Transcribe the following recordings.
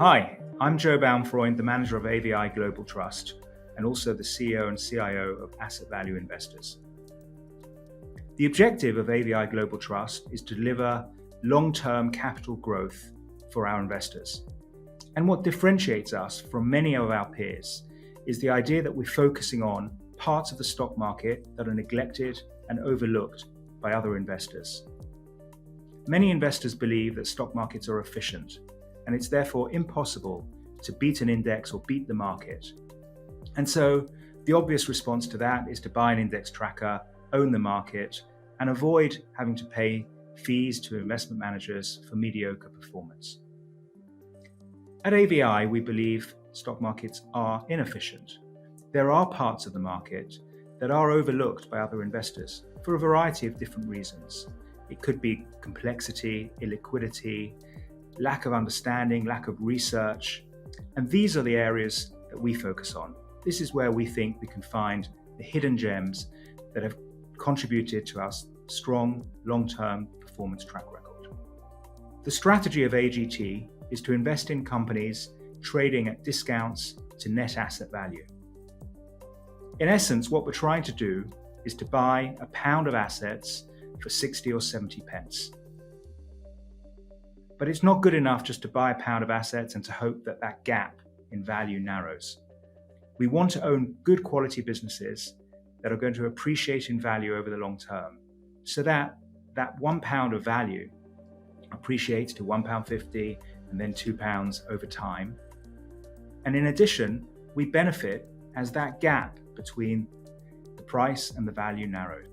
Hi, I'm Joe Bauernfreund, the manager of AVI Global Trust, and also the CEO and CIO of Asset Value Investors. The objective of AVI Global Trust is to deliver long-term capital growth for our investors. And what differentiates us from many of our peers is the idea that we're focusing on parts of the stock market that are neglected and overlooked by other investors. Many investors believe that stock markets are efficient, and it's therefore impossible to beat an index or beat the market. And so the obvious response to that is to buy an index tracker, own the market, and avoid having to pay fees to investment managers for mediocre performance. At AVI, we believe stock markets are inefficient. There are parts of the market that are overlooked by other investors for a variety of different reasons. It could be complexity, illiquidity, lack of understanding, lack of research, and these are the areas that we focus on. This is where we think we can find the hidden gems that have contributed to our strong long-term performance track record. The strategy of AGT is to invest in companies trading at discounts to net asset value. In essence, what we're trying to do is to buy a pound of assets for 60 or 70 pence. But it's not good enough just to buy a pound of assets and to hope that that gap in value narrows. We want to own good quality businesses that are going to appreciate in value over the long term, so that that £1 of value appreciates to £1.50 and then £2 over time. And in addition, we benefit as that gap between the price and the value narrows.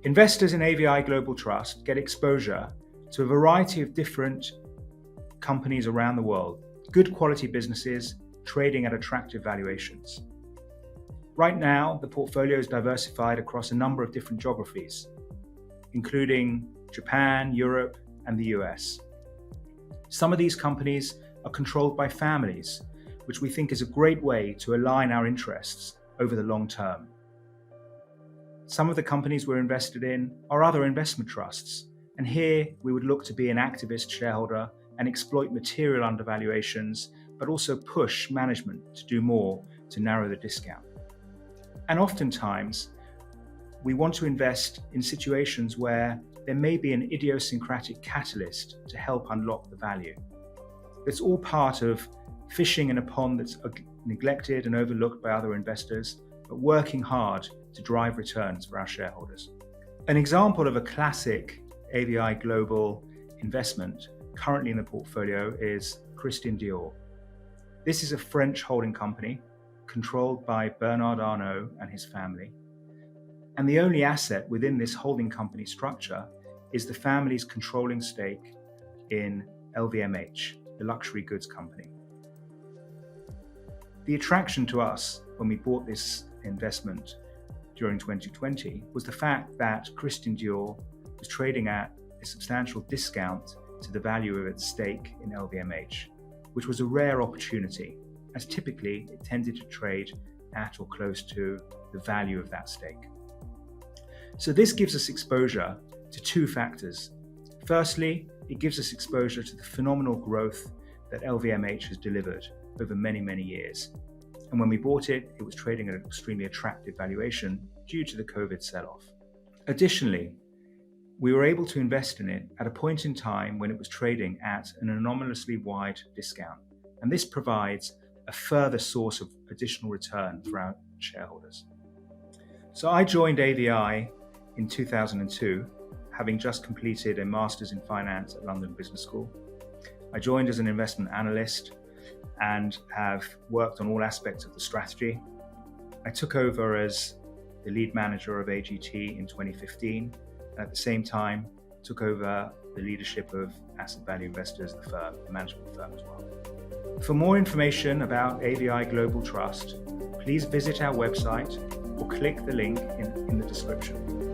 Investors in AVI Global Trust get exposure to a variety of different companies around the world, good quality businesses trading at attractive valuations. Right now, the portfolio is diversified across a number of different geographies, including Japan, Europe, and the US. Some of these companies are controlled by families, which we think is a great way to align our interests over the long term. Some of the companies we're invested in are other investment trusts, and here we would look to be an activist shareholder and exploit material undervaluations, but also push management to do more to narrow the discount. And oftentimes, we want to invest in situations where there may be an idiosyncratic catalyst to help unlock the value. It's all part of fishing in a pond that's neglected and overlooked by other investors, but working hard to drive returns for our shareholders. An example of a classic AVI Global investment currently in the portfolio is Christian Dior. This is a French holding company controlled by Bernard Arnault and his family. And the only asset within this holding company structure is the family's controlling stake in LVMH, the luxury goods company. The attraction to us when we bought this investment during 2020 was the fact that Christian Dior was trading at a substantial discount to the value of its stake in LVMH, which was a rare opportunity, as typically it tended to trade at or close to the value of that stake. So this gives us exposure to two factors. Firstly, it gives us exposure to the phenomenal growth that LVMH has delivered over many, many years. And when we bought it, it was trading at an extremely attractive valuation due to the COVID sell-off. Additionally, we were able to invest in it at a point in time when it was trading at an anomalously wide discount. And this provides a further source of additional return for our shareholders. So I joined AVI in 2002, having just completed a Master's in Finance at London Business School. I joined as an investment analyst and have worked on all aspects of the strategy. I took over as the lead manager of AGT in 2015. At the same time, took over the leadership of Asset Value Investors, the firm, the management firm as well. For more information about AVI Global Trust, please visit our website or click the link in the description.